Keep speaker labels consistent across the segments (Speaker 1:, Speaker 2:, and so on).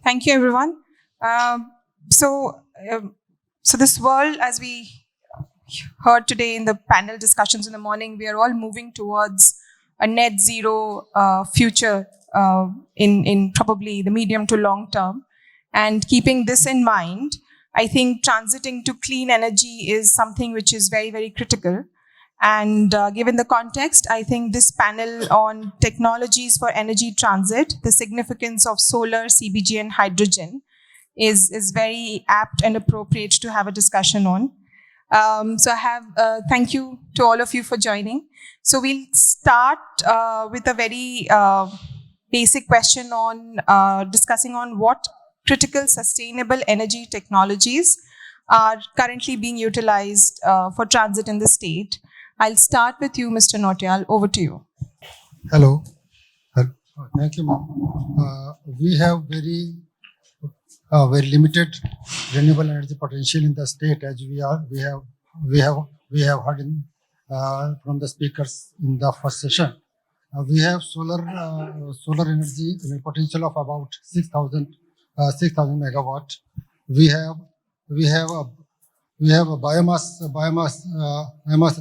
Speaker 1: Thank you, everyone. So this world, as we heard today in the panel discussions in the morning, we are all moving towards a net zero future in probably the medium to long term. And keeping this in mind, I think transiting to clean energy is something which is very, very critical. And given the context, I think this panel on technologies for energy transit, the significance of solar, CBG, and hydrogen is very apt and appropriate to have a discussion on. So I have, thank you to all of you for joining. So we'll start with a very basic question on discussing on what critical sustainable energy technologies are currently being utilized for transit in the state. I'll start with you, Mr. Nautiyal. Over to you.
Speaker 2: Hello. Thank you, ma'am. We have very limited renewable energy potential in the state, as we have heard from the speakers in the first session. We have solar energy potential of about 6,000 megawatt. We have a biomass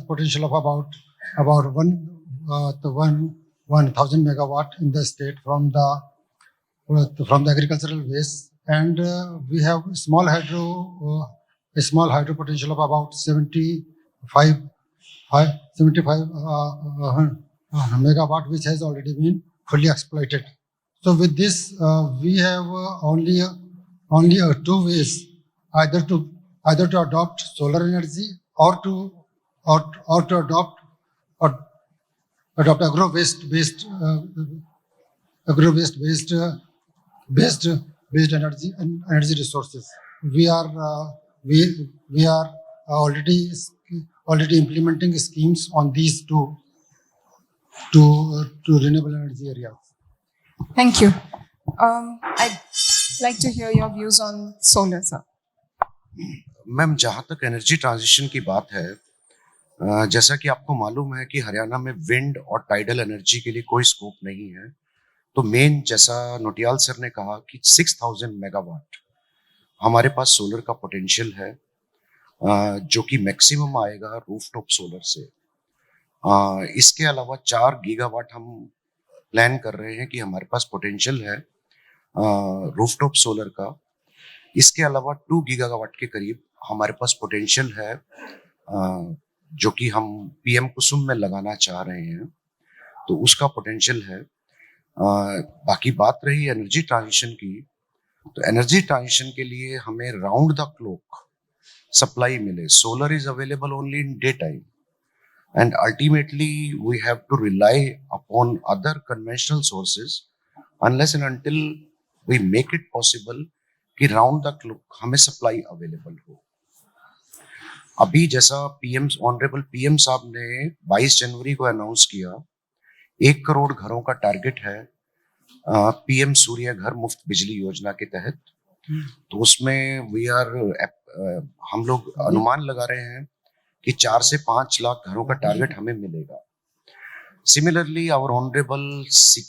Speaker 2: potential of about 1,000 megawatt in the state from the agricultural waste, and we have a small hydro potential of about 75 megawatt, which has already been fully exploited. So with this, we have only two ways: either to adopt solar energy or to adopt agro-waste based energy resources. We are already implementing schemes on these two renewable energy areas.
Speaker 1: Thank you. I'd like to hear your views on solar, sir.
Speaker 3: Ma'am, जहाँ तक energy transition की बात है, जैसा कि आपको मालूम है कि हरियाणा में विंड और टाइडल एनर्जी के लिए कोई स्कोप नहीं है, तो मेन जैसा नोटियाल सर ने कहा कि 6,000 मेगावाट हमारे पास सोलर का पोटेंशियल है, जो कि मैक्सिमम आएगा रूफटॉप सोलर से। इसके अलावा 4 गीगावाट हम प्लान कर रहे हैं कि हमारे पास पोटेंशियल है रूफटॉप सोलर का। इसके अलावा 2 गीगावाट के करीब हमारे पास पोटेंशियल है जो कि हम पीएम कुसुम में लगाना चाह रहे हैं, तो उसका पोटेंशियल है। बाकी बात रही एनर्जी ट्रांजिशन की, तो एनर्जी ट्रांजिशन के लिए हमें राउंड द क्लॉक सप्लाई मिले। Solar is available only in day time, and ultimately we have to rely upon other conventional sources unless and until we make it possible कि round the clock हमें supply available हो। अभी जैसा honourable PM साहब ने 22 जनवरी को announce किया, 1 करोड़ घरों का टारगेट है पीएम सूर्य घर मुफ्त बिजली योजना के तहत। तो उसमें हम लोग अनुमान लगा रहे हैं कि 4 से 5 लाख घरों का टारगेट हमें मिलेगा। Similarly, our Honorable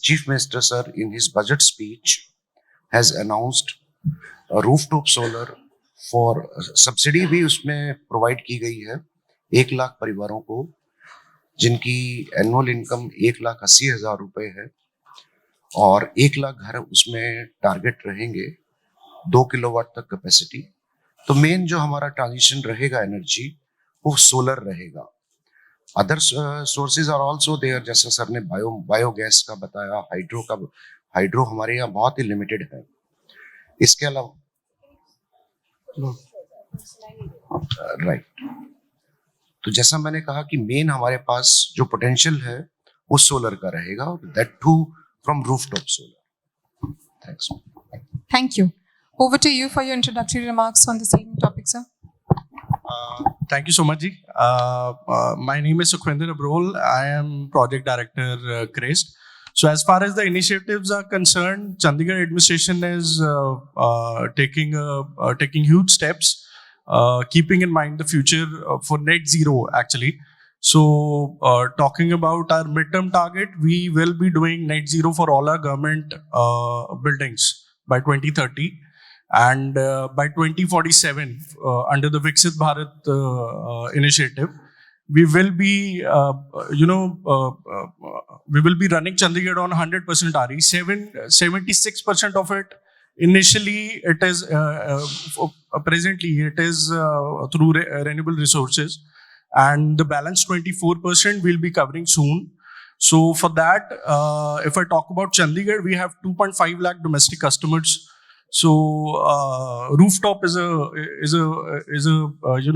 Speaker 3: Chief Minister Sir in his budget speech has announced a rooftop solar for subsidy भी उसमें प्रोवाइड की गई है 1 लाख परिवारों को, जिनकी एनुअल इनकम 1,80,000 रुपए है, और 1 लाख घर उसमें टारगेट रहेंगे 2 किलोवाट तक कैपेसिटी। तो मेन जो हमारा ट्रांजिशन रहेगा एनर्जी वो सोलर रहेगा। Other sources are also there, जैसे सर ने बायोगैस का बताया, हाइड्रो हमारे यहाँ बहुत ही लिमिटेड है। इसके अलावा राइट, तो जैसा मैंने कहा कि मेन हमारे पास जो पोटेंशियल है वो सोलर का रहेगा, that too from rooftop solar. Thanks.
Speaker 1: Thank you. Over to you for your introductory remarks on the same topic, sir.
Speaker 4: Thank you so much, Ji. My name is Sukhwinder Abrol. I am Project Director, CREST. So as far as the initiatives are concerned, Chandigarh administration is taking huge steps, keeping in mind the future for net zero actually. So talking about our midterm target, we will be doing net zero for all our government buildings by 2030. And by 2047, under the Viksit Bharat initiative, we will be, we will be running Chandigarh on 100% RE. 76% of it, initially, it is, presently, it is through renewable resources. And the balance 24% we'll be covering soon. So for that, if I talk about Chandigarh, we have 2.5 lakh domestic customers. So rooftop is a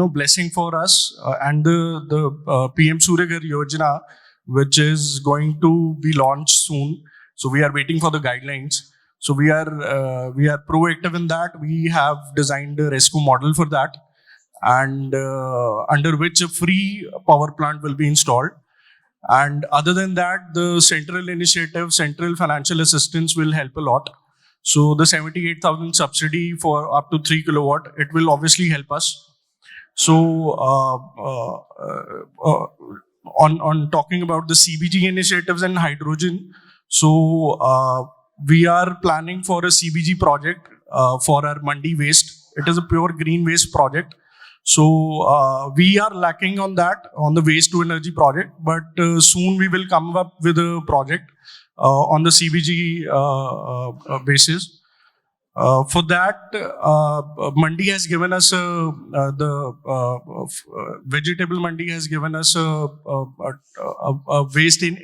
Speaker 4: blessing for us, and the PM Surya Ghar Yojana, which is going to be launched soon. So we are waiting for the guidelines. So we are proactive in that. We have designed a rescue model for that, and under which a free power plant will be installed. And other than that, the central initiative, central financial assistance will help a lot. So the 78,000 subsidy for up to 3 kilowatt, it will obviously help us. So on talking about the CBG initiatives and hydrogen, so we are planning for a CBG project for our Mandi waste. It is a pure green waste project. So we are lacking on that, on the waste to energy project, but soon we will come up with a project on the CBG basis. For that, Mandi has given us the vegetable Mandi has given us a waste in,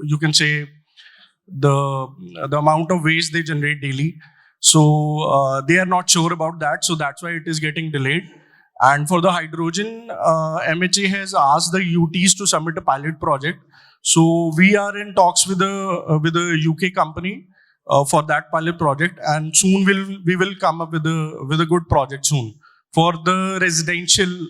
Speaker 4: you can say, the amount of waste they generate daily. So they are not sure about that. So that's why it is getting delayed. And for the hydrogen, MHA has asked the UTs to submit a pilot project. So we are in talks with a UK company for that pilot project, and soon we will come up with a good project soon for the residential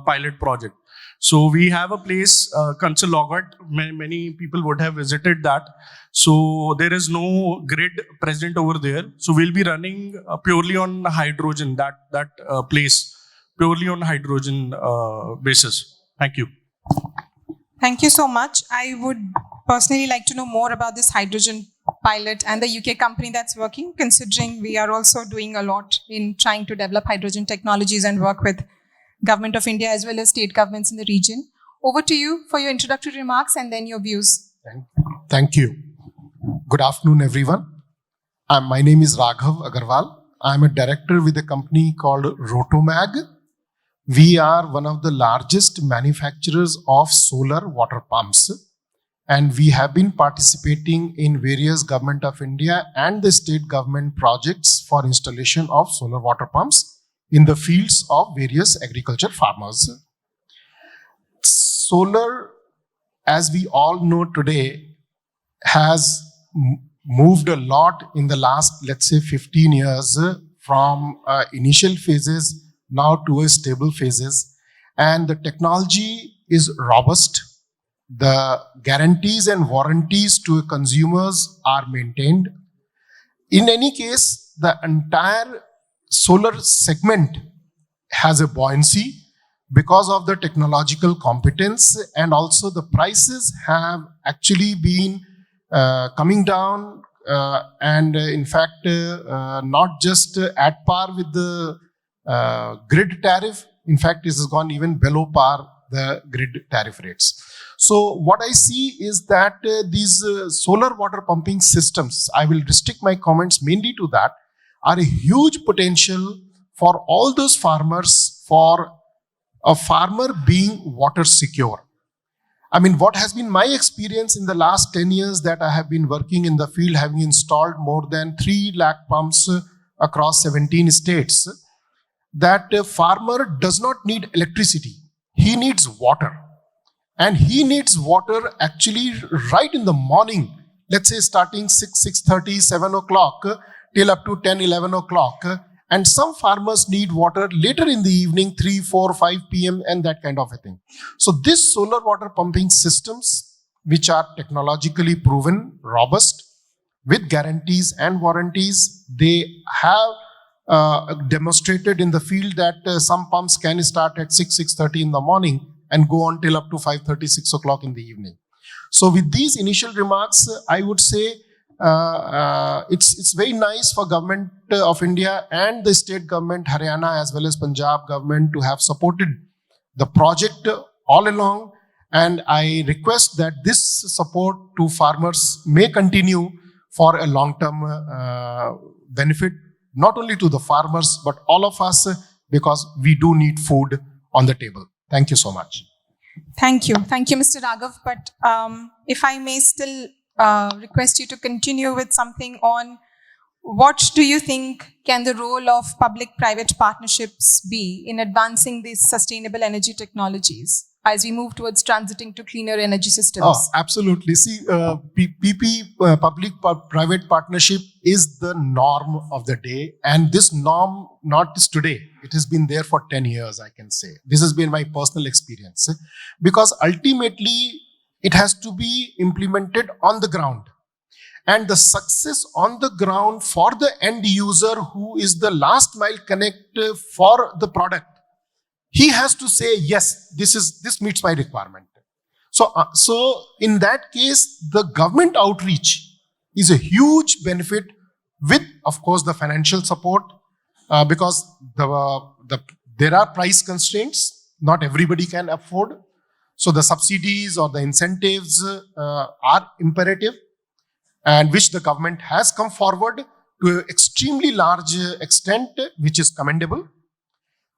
Speaker 4: pilot project. So we have a place, Kansal Logat. Many people would have visited that. So there is no grid present over there. So we'll be running purely on hydrogen, that place, purely on hydrogen basis. Thank you.
Speaker 1: Thank you so much. I would personally like to know more about this hydrogen pilot and the UK company that's working, considering we are also doing a lot in trying to develop hydrogen technologies and work with Government of India as well as state governments in the region. Over to you for your introductory remarks and then your views.
Speaker 5: Thank you. Good afternoon, everyone. My name is Raghav Agarwal. I'm a director with a company called Rotomag. We are one of the largest manufacturers of solar water pumps, and we have been participating in various Government of India and the state government projects for installation of solar water pumps in the fields of various agriculture farmers. Solar, as we all know today, has moved a lot in the last, let's say, 15 years from initial phases now to a stable phases, and the technology is robust. The guarantees and warranties to consumers are maintained. In any case, the entire solar segment has a buoyancy because of the technological competence, and also the prices have actually been coming down, and in fact not just at par with the grid tariff. In fact, this has gone even below par, the grid tariff rates. So what I see is that these solar water pumping systems, I will restrict my comments mainly to that, are a huge potential for all those farmers, for a farmer being water secure. I mean, what has been my experience in the last 10 years that I have been working in the field, having installed more than 3 lakh pumps across 17 states, that a farmer does not need electricity. He needs water. And he needs water actually right in the morning, let's say starting 6, 6:30, 7 o'clock till up to 10, 11 o'clock. And some farmers need water later in the evening, 3, 4, 5 p.m. and that kind of a thing. So this solar water pumping systems, which are technologically proven, robust, with guarantees and warranties, they have demonstrated in the field that some pumps can start at 6, 6:30 in the morning and go on till up to 5:30, 6 o'clock in the evening. So with these initial remarks, I would say it's very nice for government of India and the state government, Haryana as well as Punjab government, to have supported the project all along. And I request that this support to farmers may continue for a long-term benefit, not only to the farmers, but all of us, because we do need food on the table. Thank you so much.
Speaker 1: Thank you. Thank you, Mr. Raghav. But if I may still request you to continue with something on what do you think can the role of public-private partnerships be in advancing these sustainable energy technologies as we move towards transiting to cleaner energy systems?
Speaker 5: Oh, absolutely. See, public-private partnership is the norm of the day. And this norm, not just today, it has been there for 10 years, I can say. This has been my personal experience. Because ultimately, it has to be implemented on the ground. And the success on the ground for the end user, who is the last mile connect for the product, he has to say, yes, this meets my requirement. So in that case, the government outreach is a huge benefit with, of course, the financial support, because there are price constraints. Not everybody can afford. So the subsidies or the incentives are imperative, and which the government has come forward to an extremely large extent, which is commendable.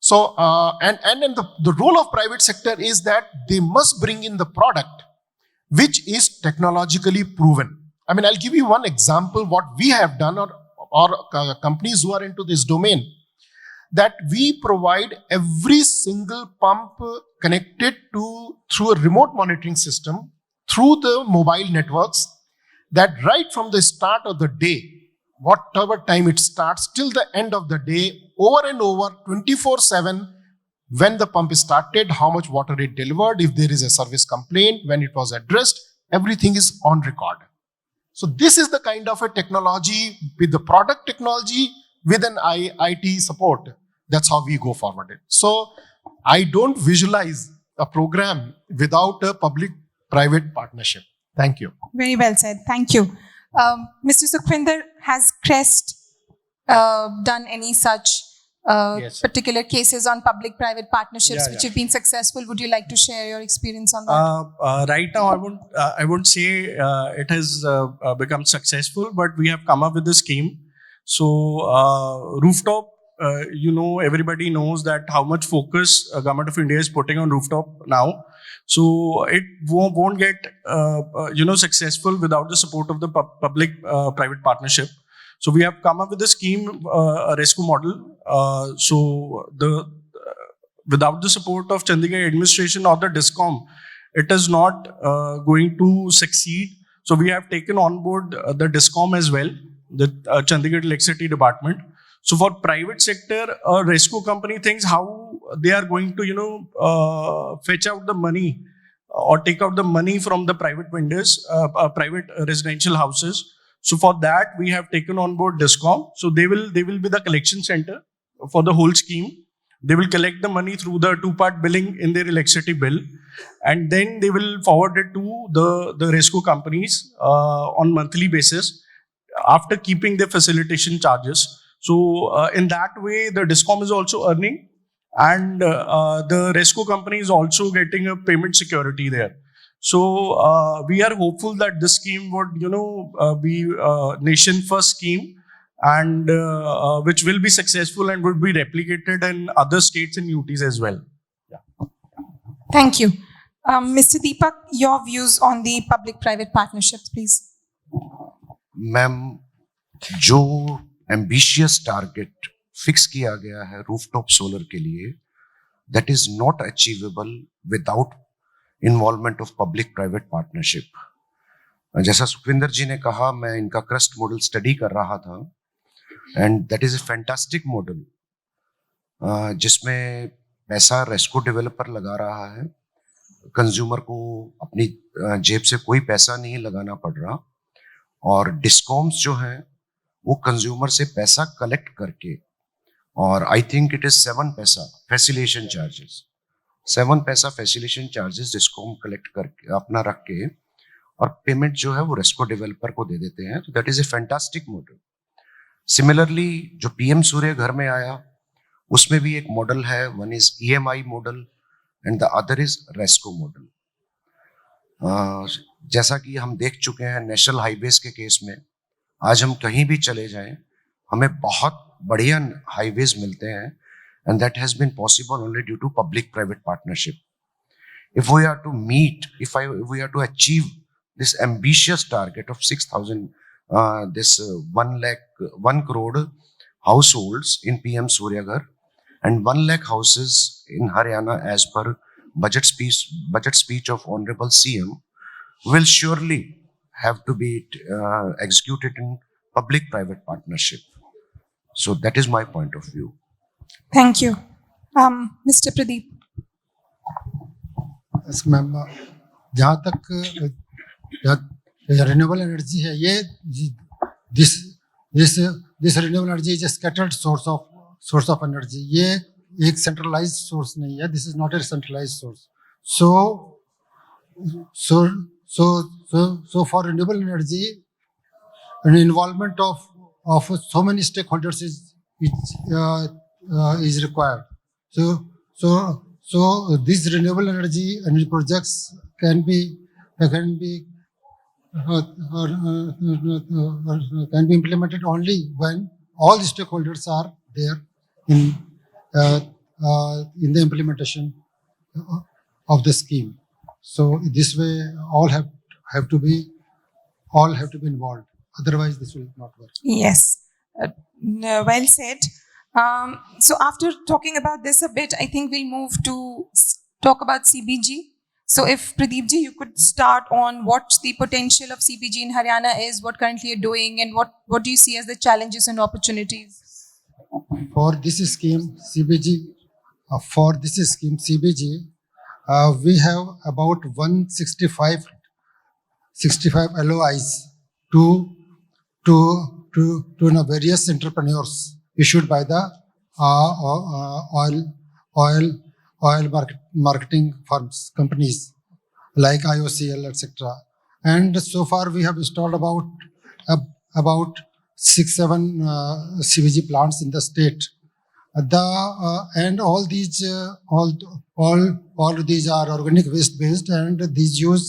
Speaker 5: So, and the role of private sector is that they must bring in the product which is technologically proven. I mean, I'll give you one example, what we have done, or companies who are into this domain, that we provide every single pump connected through a remote monitoring system, through the mobile networks, that right from the start of the day, whatever time it starts, till the end of the day, over and over, 24/7, when the pump is started, how much water it delivered, if there is a service complaint, when it was addressed, everything is on record. So this is the kind of a technology with the product technology with an IT support. That's how we go forward. So I don't visualize a program without a public-private partnership. Thank you.
Speaker 1: Very well said. Thank you. Mr. Sukhvinder, has Crest done any such
Speaker 4: Yes, sir.
Speaker 1: particular cases on public-private partnerships which have been successful? Would you like to share your experience on that?
Speaker 4: Right now, I won't say it has become successful, but we have come up with a scheme. So rooftop, everybody knows that how much focus Government of India is putting on rooftop now. So it won't get successful without the support of the public-private partnership. So we have come up with a scheme, a rescue model. Without the support of Chandigarh administration or the DISCOM, it is not going to succeed. So we have taken on board the DISCOM as well, the Chandigarh Electricity Department. So for private sector, a rescue company thinks how they are going to, fetch out the money or take out the money from the private vendors, private residential houses. So for that, we have taken on board DISCOM. So they will be the collection center for the whole scheme. They will collect the money through the two-part billing in their electricity bill, and then they will forward it to the rescue companies on monthly basis after keeping their facilitation charges. So in that way, the DISCOM is also earning, and the rescue company is also getting a payment security there. So we are hopeful that this scheme would, be nation first scheme, and which will be successful and would be replicated in other states and UTs as well. Yeah.
Speaker 1: Thank you. Mr. Deepak, your views on the public-private partnerships, please.
Speaker 3: Ma'am, जो ambitious target fix किया गया है rooftop solar के लिए, that is not achievable without involvement of public private partnership. जैसा सुखविंदर जी ने कहा, मैं इनका क्रस्ट मॉडल स्टडी कर रहा था, and that is a fantastic model, जिसमें पैसा रेस्को डेवलपर लगा रहा है, कंज्यूमर को अपनी जेब से कोई पैसा नहीं लगाना पड़ रहा, और डिस्कॉम्स जो हैं वो कंज्यूमर से पैसा कलेक्ट करके, और आई थिंक इट इज 7 पैसा फैसिलिटेशन चार्जेस, 7 पैसा फैसिलिटेशन चार्जेस डिस्कॉम कलेक्ट करके अपना रख के और पेमेंट जो है वो रेस्को डेवलपर को दे देते हैं. तो that is a fantastic model. Similarly जो पीएम सूर्य घर में आया उसमें भी एक मॉडल है. One is EMI model and the other is RESCO model. जैसा कि हम देख चुके हैं नेशनल हाईवेज के केस में, आज हम कहीं भी चले जाएं हमें बहुत बढ़िया हाईवेज मिलते हैं. And that has been possible only due to public private partnership. If we are to meet, if we are to achieve this ambitious target of 6,000, 1 crore households in PM Surya Ghar and 1 lakh houses in Haryana as per budget speech of Honorable CM, will surely have to be executed in public-private partnership. So that is my point of view.
Speaker 1: Thank you. Mr. Pradeep.
Speaker 2: Yes ma'am, जहाँ तक renewable energy है, ये this renewable energy is scattered source of energy. ये एक centralised source नहीं है. This is not a centralised source. So for renewable energy an involvement of so many stakeholders is required. So these renewable energy projects can be implemented only when all the stakeholders are there in the implementation of the scheme. So this way all have to be involved. Otherwise, this will not work.
Speaker 1: Yes, well said. So after talking about this a bit, I think we'll move to talk about CBG. So if Pradeep ji, you could start on what the potential of CBG in Haryana is, what currently you're doing, and what do you see as the challenges and opportunities?
Speaker 2: For this scheme, CBG, we have about 165 LOIs to various entrepreneurs issued by the oil marketing firms, companies like IOCL, etc. And so far we have installed about 6-7 CBG plants in the state. And all these are organic waste based, and these use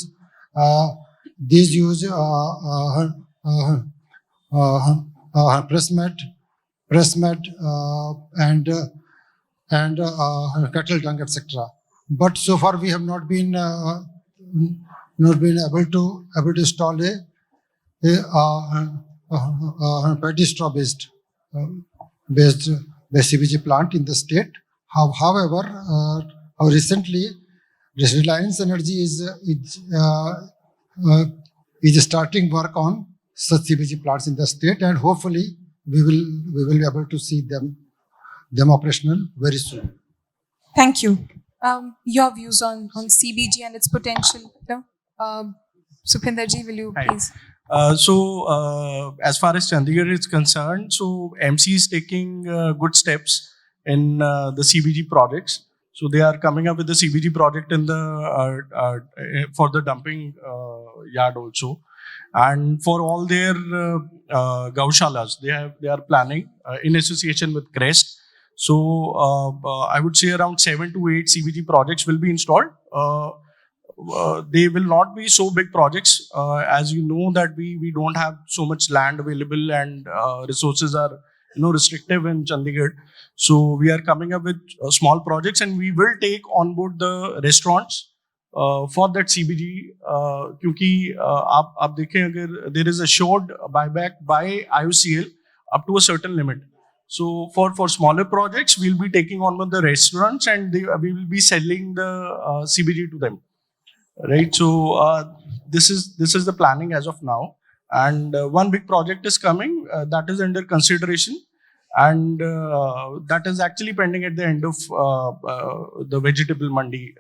Speaker 2: press mat and cattle dung, etc. But so far we have not been able to install a paddy straw based CBG plant in the state. However, recently Reliance Energy is starting work on such CBG plants in the state, and hopefully we will be able to see them operational very soon.
Speaker 1: Thank you. Your views on CBG and its potential. Supinder ji, will you please?
Speaker 4: As far as Chandigarh is concerned, so MC is taking good steps in the CBG projects. So they are coming up with the CBG project in the for the dumping yard also, and for all their gaushalas they are planning in association with Crest. So I would say around 7 to 8 CBG projects will be installed. They will not be so big projects, as you know that we don't have so much land available, and resources are restrictive in Chandigarh. So we are coming up with small projects, and we will take on board the restaurants for that CBG. क्योंकि आप देखें अगर there is a assured buyback by IOCL up to a certain limit. So for smaller projects, we'll be taking on with the restaurants, and we will be selling the CBG to them. Right. So this is the planning as of now, and one big project is coming that is under consideration, and that is actually pending at the end of the vegetable mandi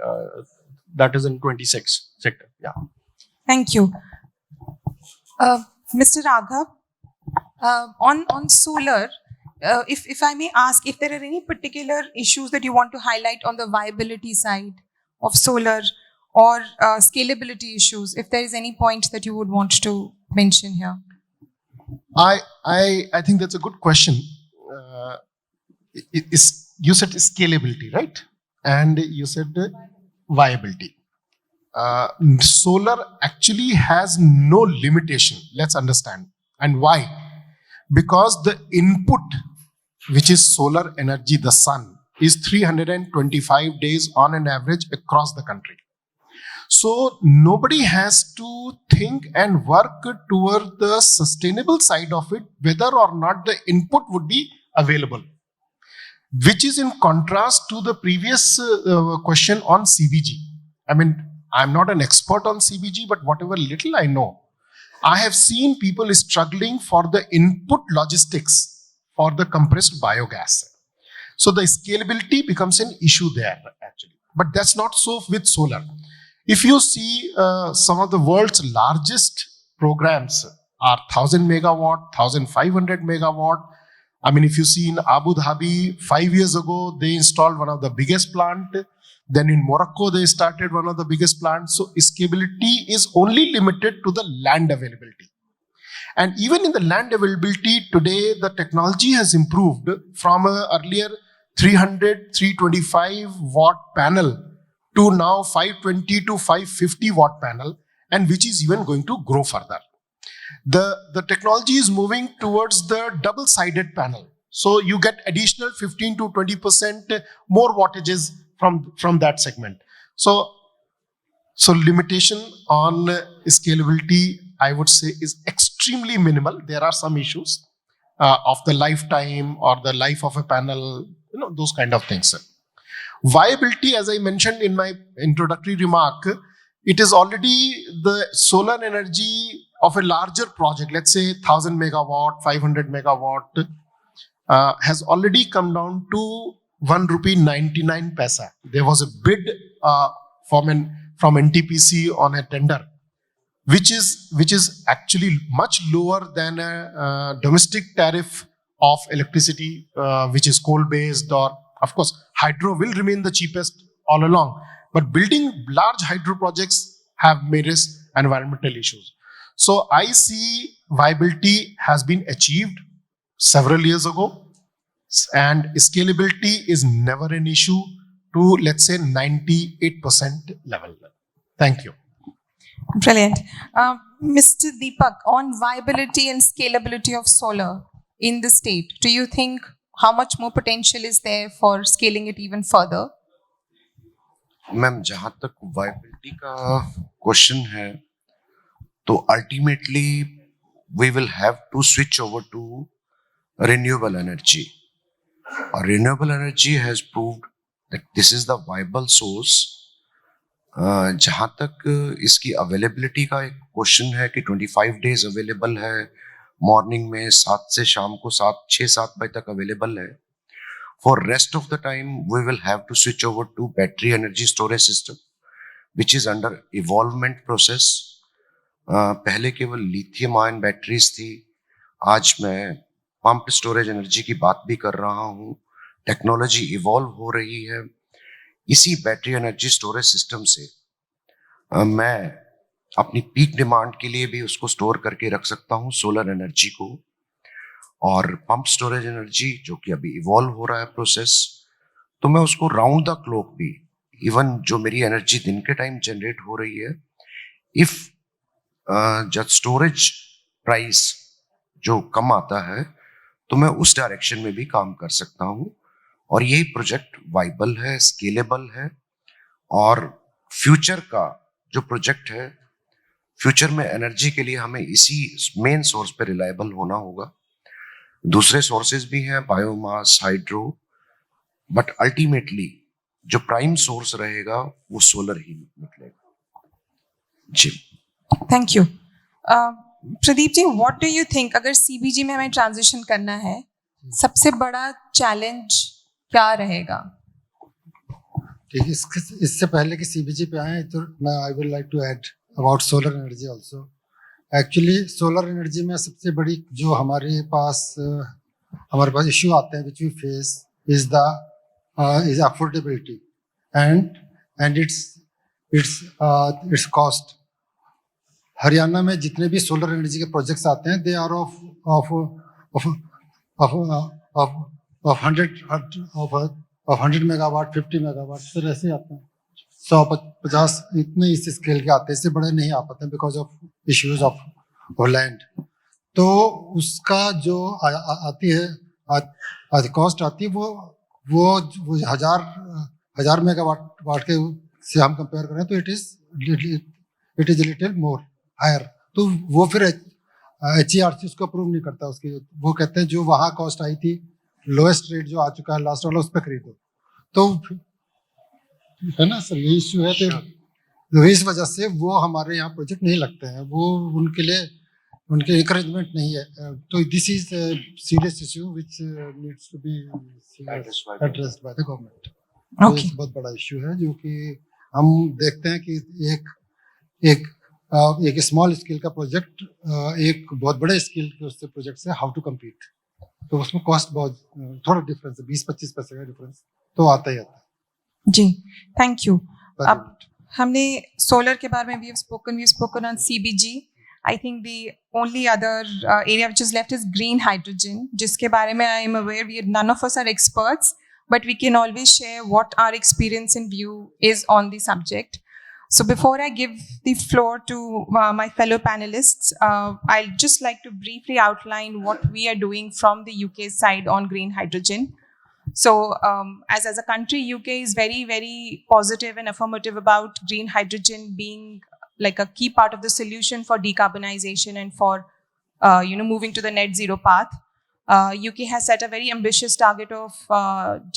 Speaker 4: that is in 26 sector. Yeah.
Speaker 1: Thank you. Mr. Raghav, on solar, if I may ask, if there are any particular issues that you want to highlight on the viability side of solar, or scalability issues? If there is any point that you would want to mention here.
Speaker 5: I think that's a good question. You said scalability, right? And you said viability. Solar actually has no limitation. Let's understand. And why? Because the input, which is solar energy, the sun, is 325 days on an average across the country. So nobody has to think and work toward the sustainable side of it, whether or not the input would be available, which is in contrast to the previous question on CBG. I mean, I'm not an expert on CBG, but whatever little I know, I have seen people struggling for the input logistics for the compressed biogas. So the scalability becomes an issue there, actually. But that's not so with solar. If you see some of the world's largest programs are 1000 megawatt, 1500 megawatt. I mean, if you see in Abu Dhabi, 5 years ago, they installed one of the biggest plant. Then in Morocco, they started one of the biggest plants. So scalability is only limited to the land availability. And even in the land availability, today the technology has improved from a earlier 300, 325 watt panel to now 520 to 550 watt panel, and which is even going to grow further. The technology is moving towards the double-sided panel. So you get additional 15 to 20% more wattages from that segment. So limitation on scalability, I would say, is extremely minimal. There are some issues of the lifetime or the life of a panel, those kind of things. Viability, as I mentioned in my introductory remark, it is already the solar energy of a larger project, let's say 1000 megawatt, 500 megawatt, has already come down to 1 rupee 99 paisa. There was a bid from NTPC on a tender, which is actually much lower than a domestic tariff of electricity, which is coal-based, or of course, hydro will remain the cheapest all along. But building large hydro projects have various environmental issues. So I see viability has been achieved several years ago, and scalability is never an issue to, let's say, 98% level. Thank you.
Speaker 1: Brilliant. Mr. Deepak, on viability and scalability of solar in the state, do you think how much more potential is there for scaling it even further?
Speaker 3: Ma'am, जहां तक viability का question है, तो ultimately we will have to switch over to renewable energy. Renewable energy has proved that this is the viable source. जहां तक इसकी availability का एक क्वेश्चन है कि 25 डेज अवेलेबल है, मॉर्निंग में 7 से शाम को 6-7 बजे तक अवेलेबल है. For rest of the time, we will have to switch over to battery energy storage system, which is under evolvement process. पहले केवल लिथियम आयन बैटरीज थी, आज मैं पंप स्टोरेज एनर्जी की बात भी कर रहा हूँ. टेक्नोलॉजी इवॉल्व हो रही है. इसी बैटरी एनर्जी स्टोरेज सिस्टम से मैं अपनी पीक डिमांड के लिए भी उसको स्टोर करके रख सकता हूँ, सोलर एनर्जी को. और पंप स्टोरेज एनर्जी जो कि अभी इवॉल्व हो रहा है प्रोसेस, तो मैं उसको राउंड द क्लॉक भी, इवन जो मेरी एनर्जी दिन के टाइम जनरेट हो रही है, इफ जब स्टोरेज प्राइस जो कम आता है, तो मैं उस डायरेक्शन में भी काम कर सकता हूँ. और यही प्रोजेक्ट वाइबल है, स्केलेबल है. और फ्यूचर का जो प्रोजेक्ट है, फ्यूचर में एनर्जी के लिए हमें इसी मेन सोर्स पे रिलायबल होना होगा. दूसरे सोर्सेज भी हैं, बायोमास, हाइड्रो, बट अल्टीमेटली जो प्राइम सोर्स रहेगा वो सोलर ही निकलेगा. जी,
Speaker 1: thank you. Pradeep ji, what do you think, अगर सीबीजी में हमें ट्रांजिशन करना है, सबसे बड़ा चैलेंज क्या रहेगा?
Speaker 2: ठीक है, इससे पहले कि सीबीजी पे आए, तो मैं I will like to add about solar energy also. Actually solar energy में सबसे बड़ी जो हमारे पास इश्यू आते हैं, which we face, is affordability, and its cost. Haryana में जितने भी सोलर एनर्जी के प्रोजेक्ट्स आते हैं, they are of 100 megawatt, 50 megawatt, फिर ऐसे आते हैं 150, इतने इस स्केल के आते हैं, इससे बड़े नहीं आ पाते because of issues of land. तो उसका जो आती है कॉस्ट आती है वो 1000 मेगावाट के से हम कंपेयर करें तो it is little more higher. तो वो फिर HERC उसको अप्रूव नहीं करता उसकी. वो कहते हैं जो वहाँ कॉस्ट आई थी, लोएस्ट रेट जो आ चुका है लास्ट वाला, उस पर खरीदो. तो है ना सर, ये इश्यू है. तो इस वजह से वो हमारे यहाँ प्रोजेक्ट नहीं लगते हैं, वो उनके लिए उनके encouragement नहीं है. तो this is serious issue which needs to be addressed by the government. तो एक बहुत बड़ा इशू है जो कि हम देखते हैं कि एक स्मॉल स्केल का प्रोजेक्ट एक बहुत बड़े स्केल के उससे प्रोजेक्ट से हाउ टू कम्पीट. तो उसमें कॉस्ट बहुत थोड़ा डिफरेंस है, 20-25 पैसे का डिफरेंस तो आता ही आता है.
Speaker 1: जी, थैंक यू. अब हमने सोलर के बारे में we have spoken on CBG. I think the only other area which is left is green hydrogen, जिसके बारे में I am aware none of us are experts, but we can always share what our experience and view is on the subject. So before I give the floor to my fellow panelists, I'll just like to briefly outline what we are doing from the UK side on green hydrogen. So as a country, UK is very, very positive and affirmative about green hydrogen being like a key part of the solution for decarbonization and for moving to the net zero path. UK has set a very ambitious target of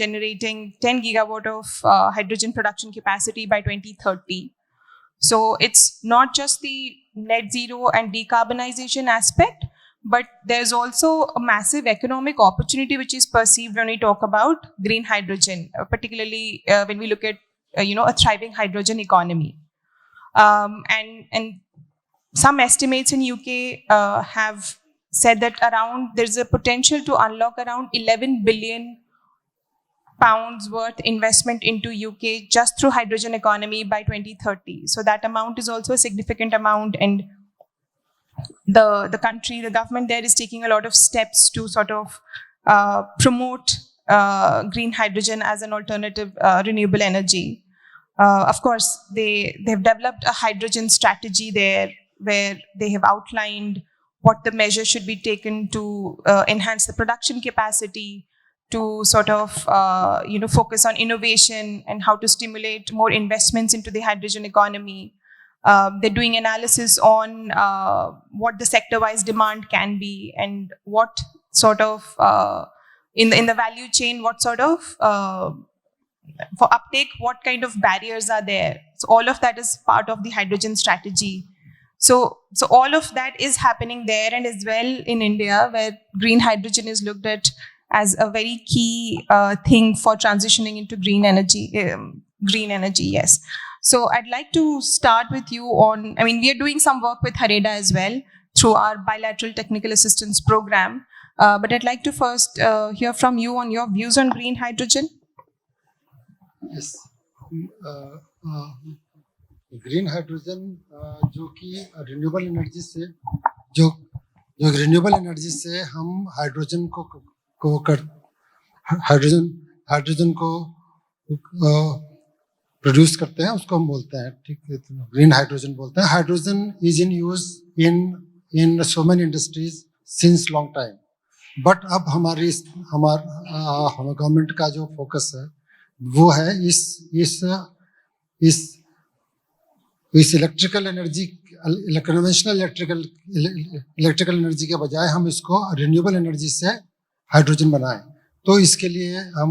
Speaker 1: generating 10 gigawatt of hydrogen production capacity by 2030. So it's not just the net zero and decarbonization aspect, but there's also a massive economic opportunity which is perceived when we talk about green hydrogen, particularly when we look at a thriving hydrogen economy. And some estimates in UK have said that there's a potential to unlock around 11 billion pounds worth investment into UK just through hydrogen economy by 2030. So that amount is also a significant amount, and the country, the government there is taking a lot of steps to sort of promote green hydrogen as an alternative renewable energy. Of course, they've developed a hydrogen strategy there where they have outlined what the measures should be taken to enhance the production capacity, to sort of focus on innovation and how to stimulate more investments into the hydrogen economy. They're doing analysis on what the sector-wise demand can be and what sort of in the value chain, what sort of for uptake, what kind of barriers are there. So all of that is part of the hydrogen strategy. So all of that is happening there and as well in India, where green hydrogen is looked at as a very key thing for transitioning into green energy. Yes. So I'd like to start with you on, we are doing some work with HAREDA as well through our bilateral technical assistance program. But I'd like to first hear from you on your views on green hydrogen.
Speaker 2: Yes. Green hydrogen जो कि renewable energy से जो renewable energy से हम hydrogen को produce करते हैं, उसको हम बोलते हैं, ठीक है, ग्रीन हाइड्रोजन बोलते हैं. Hydrogen is in use in so many industries since long time. But अब हमारे गवर्नमेंट का जो फोकस है वो है इस electrical energy, conventional electrical energy के बजाय हम इसको रिन्यूएबल एनर्जी से हाइड्रोजन बनाएं. तो इसके लिए हम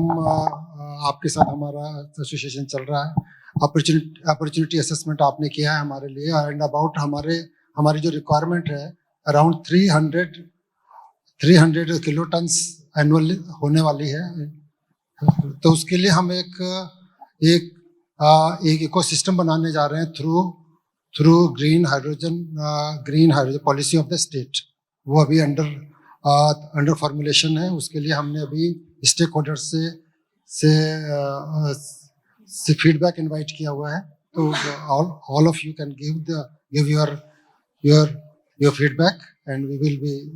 Speaker 2: आपके साथ हमारा एसोसिएशन चल रहा है. अपॉर्चुनिटी असेसमेंट आपने किया है हमारे लिए, एंड अबाउट हमारी जो रिक्वायरमेंट है अराउंड 300 किलो टन्स एनुअल होने वाली है. तो उसके लिए हम एक इकोसिस्टम बनाने जा रहे हैं through green hydrogen policy of the state. वो अभी अंडर फॉर्मुलेशन है. उसके लिए हमने अभी स्टेक होल्डर से फीडबैक इनवाइट किया हुआ है. So all of you can give your feedback, and we will be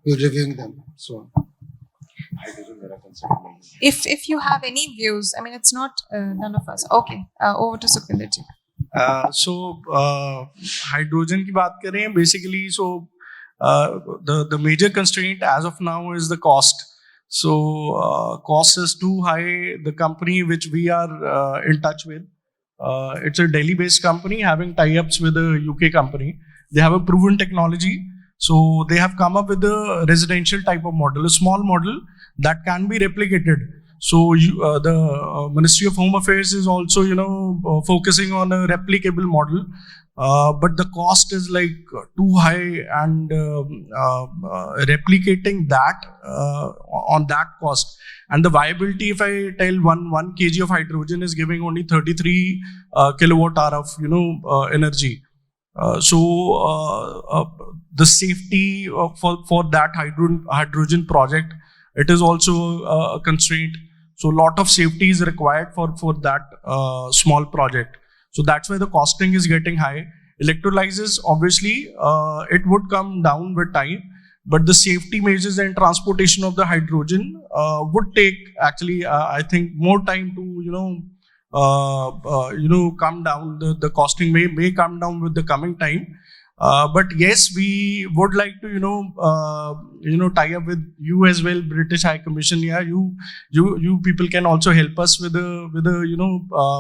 Speaker 2: reviewing them. So
Speaker 1: If you have any views, I mean, it's not none of us. Okay, over to Sukhvinder ji.
Speaker 4: Hydrogen की बात करें basically, the major constraint as of now is the cost. So cost is too high. The company which we are in touch with, it's a Delhi-based company having tie-ups with a UK company. They have a proven technology. So they have come up with a residential type of model, a small model that can be replicated. So the Ministry of Home Affairs is also, focusing on a replicable model, but the cost is like too high, and replicating that on that cost, and the viability, if I tell 1 kg of hydrogen is giving only 33 kilowatt hour of energy. The safety for that hydrogen project, it is also a constraint. So a lot of safety is required for that small project. So that's why the costing is getting high. Electrolyzers, obviously, it would come down with time, but the safety measures and transportation of the hydrogen would take actually, I think, more time to come down. The costing may come down with the coming time. But yes, we would like to tie up with you as well, British High Commission. Yeah, you people can also help us with a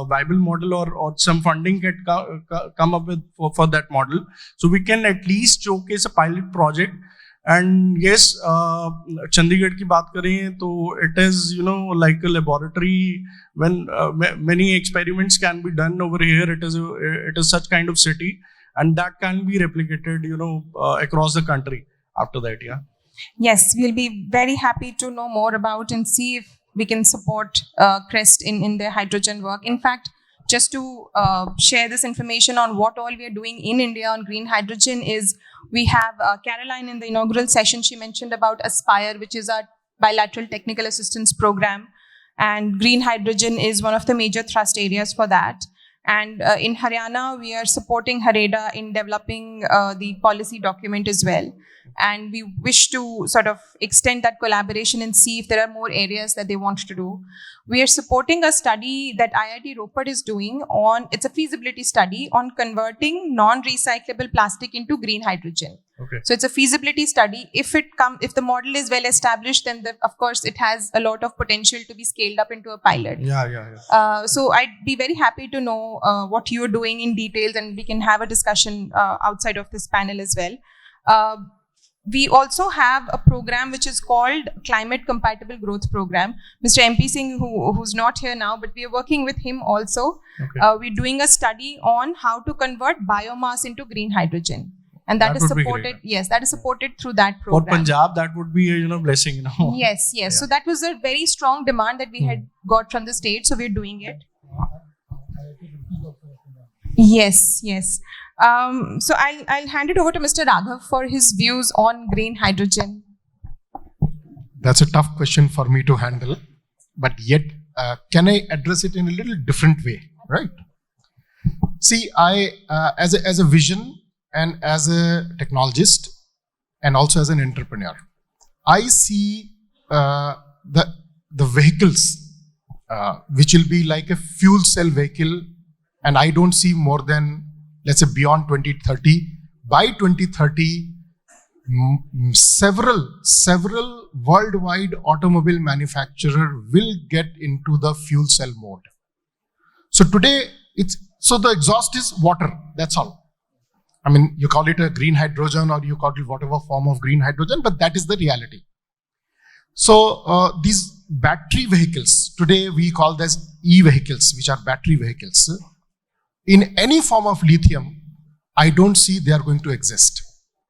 Speaker 4: viable model, or some funding get come up with for that model, so we can at least showcase a pilot project. And yes, Chandigarh ki baat karein, to it is like a laboratory. When many experiments can be done over here, it is such kind of city. And that can be replicated, across the country after that, yeah.
Speaker 1: Yes, we'll be very happy to know more about and see if we can support Crest in their hydrogen work. In fact, just to share this information on what all we are doing in India on green hydrogen is, we have Caroline in the inaugural session. She mentioned about Aspire, which is our bilateral technical assistance program. And green hydrogen is one of the major thrust areas for that. And in Haryana, we are supporting HAREDA in developing the policy document as well. And we wish to sort of extend that collaboration and see if there are more areas that they want to do. We are supporting a study that IIT Ropar is doing it's a feasibility study on converting non-recyclable plastic into green hydrogen.
Speaker 4: Okay.
Speaker 1: So it's a feasibility study. If the model is well established, then of course it has a lot of potential to be scaled up into a pilot.
Speaker 4: Yeah.
Speaker 1: So I'd be very happy to know what you're doing in details, and we can have a discussion outside of this panel as well. We also have a program which is called Climate Compatible Growth Program. Mr. MP Singh, who's not here now, but we are working with him also.
Speaker 4: Okay.
Speaker 1: We're doing a study on how to convert biomass into green hydrogen. And that is supported. Yes, that is supported through that program.
Speaker 4: For Punjab, that would be a blessing,
Speaker 1: Yes.
Speaker 4: Yeah.
Speaker 1: So that was a very strong demand that we had got from the state. So we're doing it. Yes. So I'll hand it over to Mr. Raghav for his views on green hydrogen.
Speaker 5: That's a tough question for me to handle, but yet can I address it in a little different way, right? See, I as a vision and as a technologist and also as an entrepreneur, I see the vehicles which will be like a fuel cell vehicle, and I don't see more than, let's say, beyond 2030. By 2030, several worldwide automobile manufacturer will get into the fuel cell mode. So today, the exhaust is water, that's all. I mean, you call it a green hydrogen or you call it whatever form of green hydrogen, but that is the reality. So these battery vehicles, today we call them e-vehicles, which are battery vehicles. In any form of lithium, I don't see they are going to exist.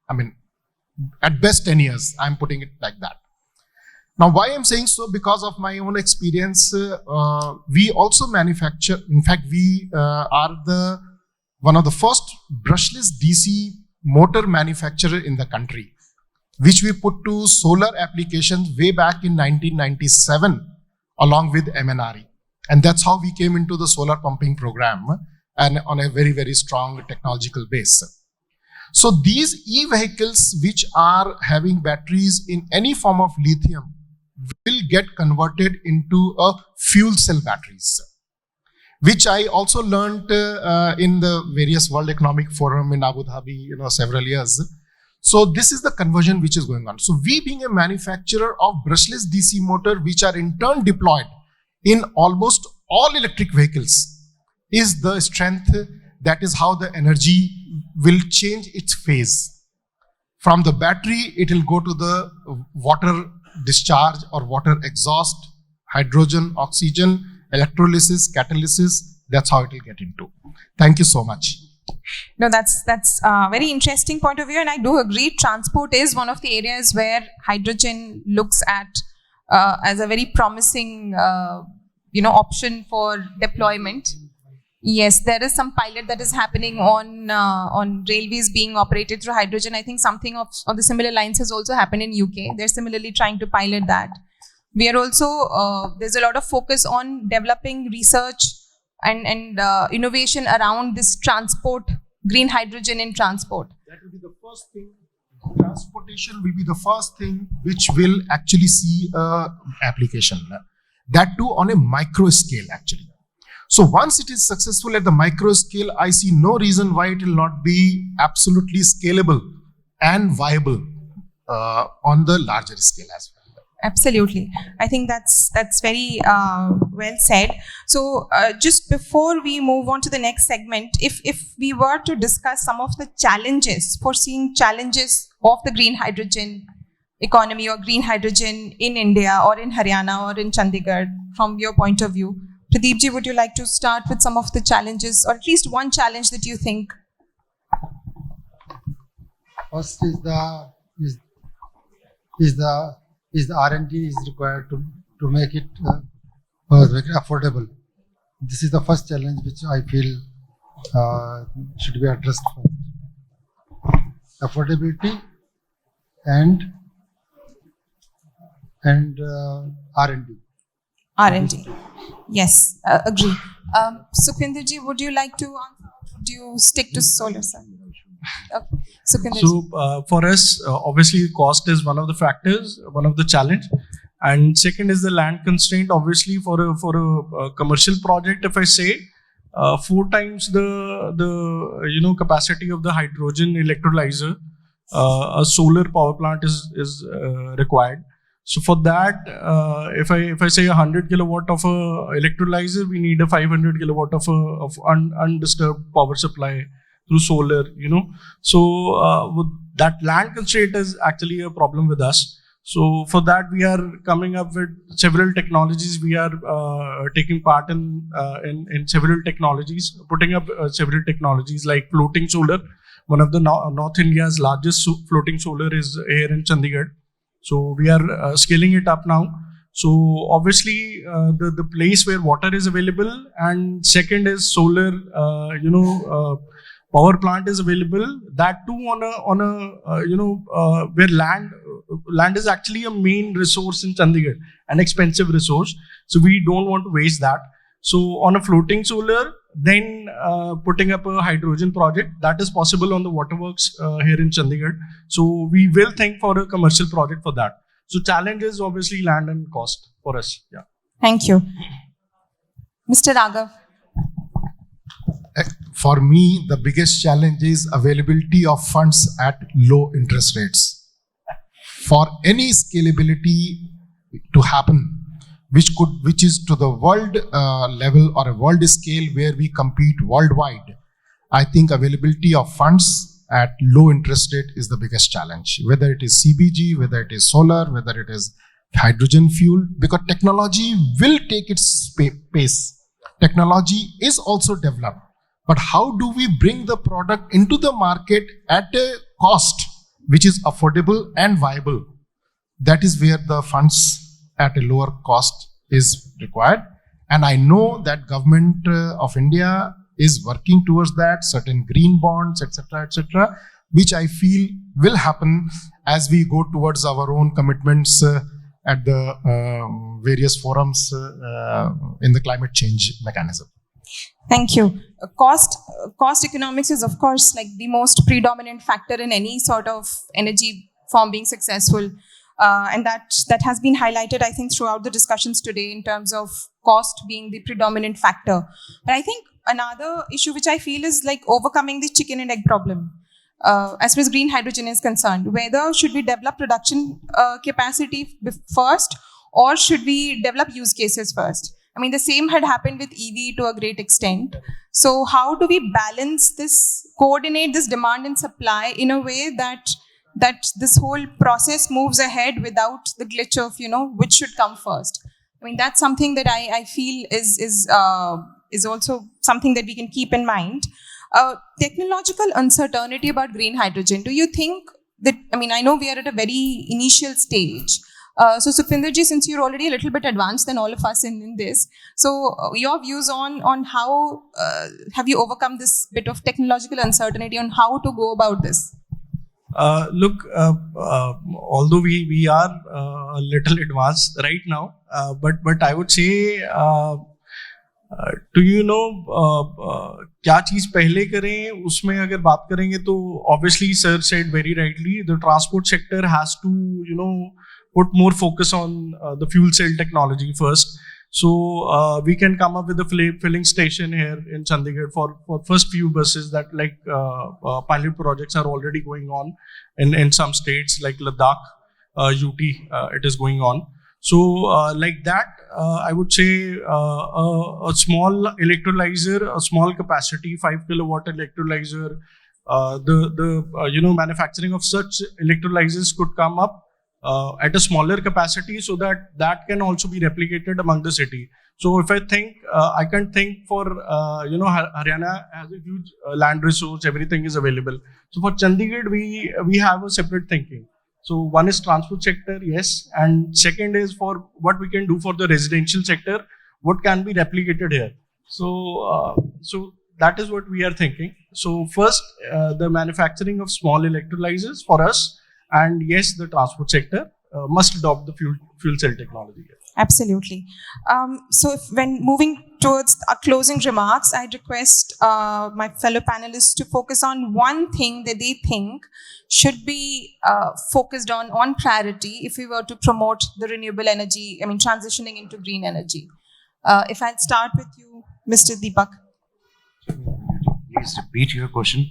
Speaker 5: I mean, at best 10 years, I'm putting it like that. Now, why I'm saying so? Because of my own experience, we also manufacture, in fact, we are one of the first brushless DC motor manufacturer in the country, which we put to solar applications way back in 1997, along with MNRE. And that's how we came into the solar pumping program, and on a very, very strong technological base. So these e-vehicles which are having batteries in any form of lithium will get converted into a fuel cell batteries, which I also learned in the various World Economic Forum in Abu Dhabi, several years. So this is the conversion which is going on. So we, being a manufacturer of brushless DC motor, which are in turn deployed in almost all electric vehicles, is the strength. That is how the energy will change its phase. From the battery, it will go to the water discharge or water exhaust, hydrogen, oxygen, electrolysis, catalysis. That's how it will get into. Thank you so much.
Speaker 1: No, that's a very interesting point of view, and I do agree. Transport is one of the areas where hydrogen looks at as a very promising, option for deployment. Yes, there is some pilot that is happening on railways being operated through hydrogen. I think something on the similar lines has also happened in UK. They're similarly trying to pilot that. We are also, there's a lot of focus on developing research and innovation around this transport, green hydrogen in transport.
Speaker 5: That will be the first thing. Transportation will be the first thing which will actually see application. That too on a micro scale actually. So once it is successful at the micro scale, I see no reason why it will not be absolutely scalable and viable on the larger scale as well.
Speaker 1: Absolutely. I think that's very well said. So just before we move on to the next segment, if we were to discuss some of the foreseeing challenges of the green hydrogen economy or green hydrogen in India or in Haryana or in Chandigarh, from your point of view, Pradeep ji, would you like to start with some of the challenges, or at least one challenge that you think?
Speaker 2: First is the R&D is required to make it affordable. This is the first challenge which I feel should be addressed first. Affordability and R&D.
Speaker 1: R&D. Yes, agree. Sukhwinder ji, would you like to answer? Do you stick to solar cell? Okay. Sukhwinder ji.
Speaker 4: So for us, obviously cost is one of the factors, one of the challenge, and second is the land constraint. Obviously, for a commercial project, if I say 4 times the capacity of the hydrogen electrolyzer, a solar power plant is required. So for that, if I say 100 kilowatt of a electrolyzer, we need a 500 kilowatt of undisturbed power supply through solar. So with that land constraint is actually a problem with us. So for that, we are coming up with several technologies. We are taking part in several technologies, putting up several technologies like floating solar. One of the North India's largest floating solar is here in Chandigarh. So we are scaling it up now. So obviously the place where water is available, and second is solar, power plant is available. That too on a where land is actually a main resource in Chandigarh, an expensive resource. So we don't want to waste that. So on a floating solar, then putting up a hydrogen project, that is possible on the waterworks here in Chandigarh. So we will think for a commercial project for that. So challenge is obviously land and cost for us. Yeah.
Speaker 1: Thank you. Mr. Raghav.
Speaker 5: For me, the biggest challenge is availability of funds at low interest rates. For any scalability to happen, which is to the world level or a world scale where we compete worldwide, I think availability of funds at low interest rate is the biggest challenge. Whether it is CBG, whether it is solar, whether it is hydrogen fuel, because technology will take its pace. Technology is also developed, but how do we bring the product into the market at a cost which is affordable and viable? That is where the funds at a lower cost is required. And I know that government of India is working towards that, certain green bonds, etc., which I feel will happen as we go towards our own commitments at the various forums in the climate change mechanism.
Speaker 1: Thank you. Cost economics is, of course, like the most predominant factor in any sort of energy form being successful, and that has been highlighted, I think, throughout the discussions today in terms of cost being the predominant factor. But I think another issue which I feel is like overcoming the chicken and egg problem. As far as green hydrogen is concerned, whether should we develop production capacity first, or should we develop use cases first? I mean, the same had happened with EV to a great extent. So, how do we balance this, coordinate this demand and supply in a way that this whole process moves ahead without the glitch of which should come first? I mean, that's something that I feel is also something that we can keep in mind. Technological uncertainty about green hydrogen. Do you think that? I mean, I know we are at a very initial stage. So Sukhvinder ji, since you're already a little bit advanced than all of us in this, so your views on how have you overcome this bit of technological uncertainty on how to go about this?
Speaker 4: Look, although we are a little advanced right now, but I would say, do you know क्या चीज पहले करें उसमें अगर बात करेंगे तो obviously sir said very rightly the transport sector has to put more focus on the fuel cell technology first. So we can come up with a filling station here in Chandigarh for first few buses that pilot projects are already going on in some states like Ladakh, UT, it is going on. So like that, I would say a small electrolyzer, a small capacity 5 kilowatt electrolyzer, the manufacturing of such electrolyzers could come up at a smaller capacity so that can also be replicated among the city. So if I think, I can think for, Haryana has a huge land resource, everything is available. So for Chandigarh, we have a separate thinking. So one is transport sector, yes. And second is for what we can do for the residential sector, what can be replicated here. So that is what we are thinking. So first, the manufacturing of small electrolyzers for us, and yes, the transport sector must adopt the fuel cell technology.
Speaker 1: Absolutely. So when moving towards our closing remarks, I'd request my fellow panelists to focus on one thing that they think should be focused on priority if we were to promote the renewable energy, I mean, transitioning into green energy. If I'd start with you, Mr. Deepak.
Speaker 3: Please repeat your question.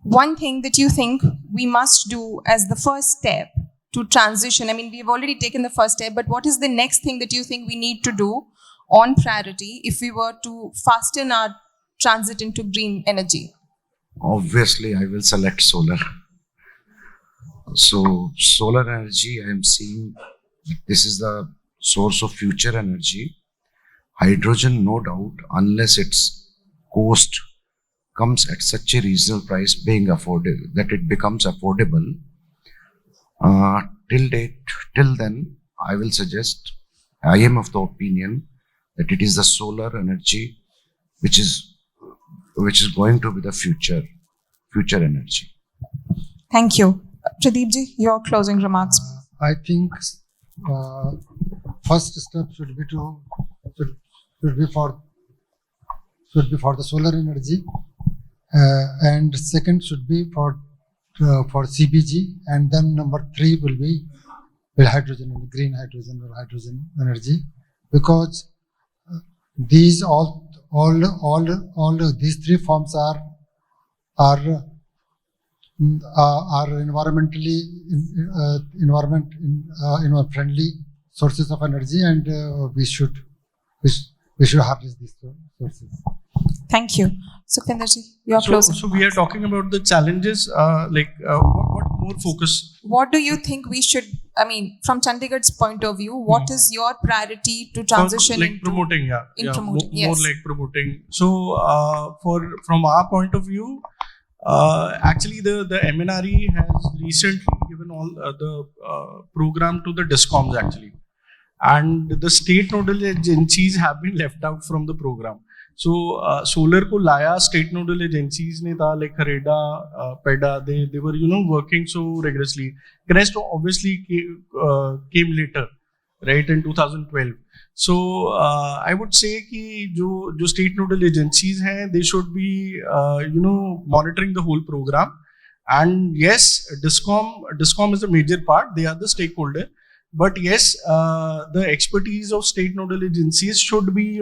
Speaker 1: One thing that you think we must do as the first step to transition? I mean, we've already taken the first step, but what is the next thing that you think we need to do on priority if we were to fasten our transit into green energy?
Speaker 3: Obviously, I will select solar. So solar energy, I am seeing this is the source of future energy. Hydrogen, no doubt, unless its cost comes at such a reasonable price, being affordable, that it becomes affordable. Till then, I will suggest, I am of the opinion that it is the solar energy which is going to be the future energy.
Speaker 1: Thank you. Pradeep ji, your closing remarks.
Speaker 2: I think first step should be for the solar energy, and second should be for CBG, and then number 3 will be hydrogen, green hydrogen or hydrogen energy, because these all these 3 forms are environmentally friendly sources of energy, and we should harness these sources.
Speaker 1: Thank you. Sukhvinder ji, your closing.
Speaker 4: So we are talking about the challenges, what more focus?
Speaker 1: What do you think we should, I mean, from Chandigarh's point of view, what is your priority to transition into?
Speaker 4: Promoting,
Speaker 1: promoting,
Speaker 4: more like promoting. So from our point of view, actually the MNRE has recently given all the program to the DISCOMs actually, and the state nodal agencies have been left out from the program. So solar ko laya state nodal agencies ne tha, like Hareda, PEDA, they were working so rigorously. Crest obviously came later. right, in 2012. So I would say कि जो state nodal agencies हैं, they should be monitoring the whole program. And yes, DISCOM is a major part. They are the stakeholder. But yes, the expertise of state nodal agencies should be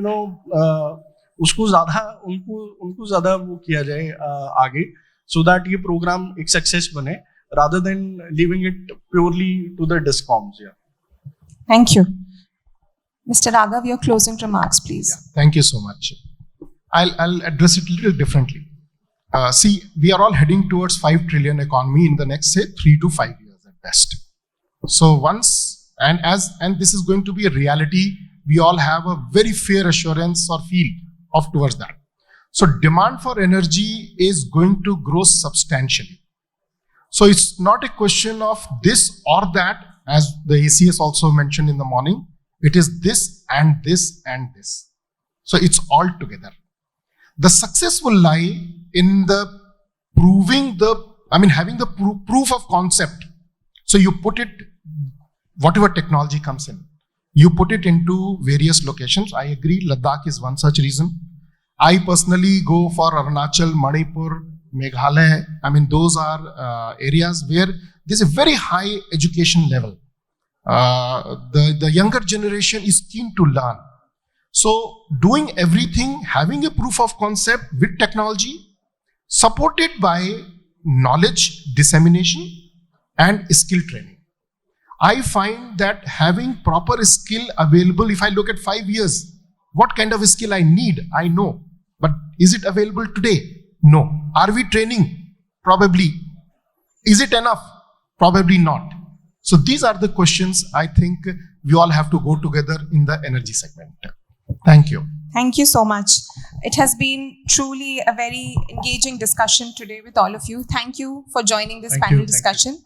Speaker 4: उसको ज़्यादा वो किया जाए आगे, so that ये program एक success बने, rather than leaving it purely to the DISCOMs. Yeah.
Speaker 1: Thank you. Mr. Raghav, your closing remarks, please.
Speaker 5: Yeah, thank you so much. I'll address it a little differently. See, we are all heading towards 5 trillion economy in the next, say, 3 to 5 years at best. So once, and this is going to be a reality, we all have a very fair assurance or feel of towards that. So demand for energy is going to grow substantially. So it's not a question of this or that, as the ACS also mentioned in the morning. It is this and this and this. So it's all together. The success will lie in the having the proof of concept. So you put it, whatever technology comes in, you put it into various locations. I agree, Ladakh is one such reason. I personally go for Arunachal, Manipur, Meghalaya. Those are areas where there's a very high education level. The younger generation is keen to learn. So doing everything, having a proof of concept with technology, supported by knowledge dissemination and skill training. I find that having proper skill available, if I look at 5 years, what kind of skill I need, I know. But is it available today? No. Are we training? Probably. Is it enough? Probably not. So these are the questions I think we all have to go together in the energy segment. Thank you.
Speaker 1: Thank you so much. It has been truly a very engaging discussion today with all of you. Thank you for joining this panel discussion.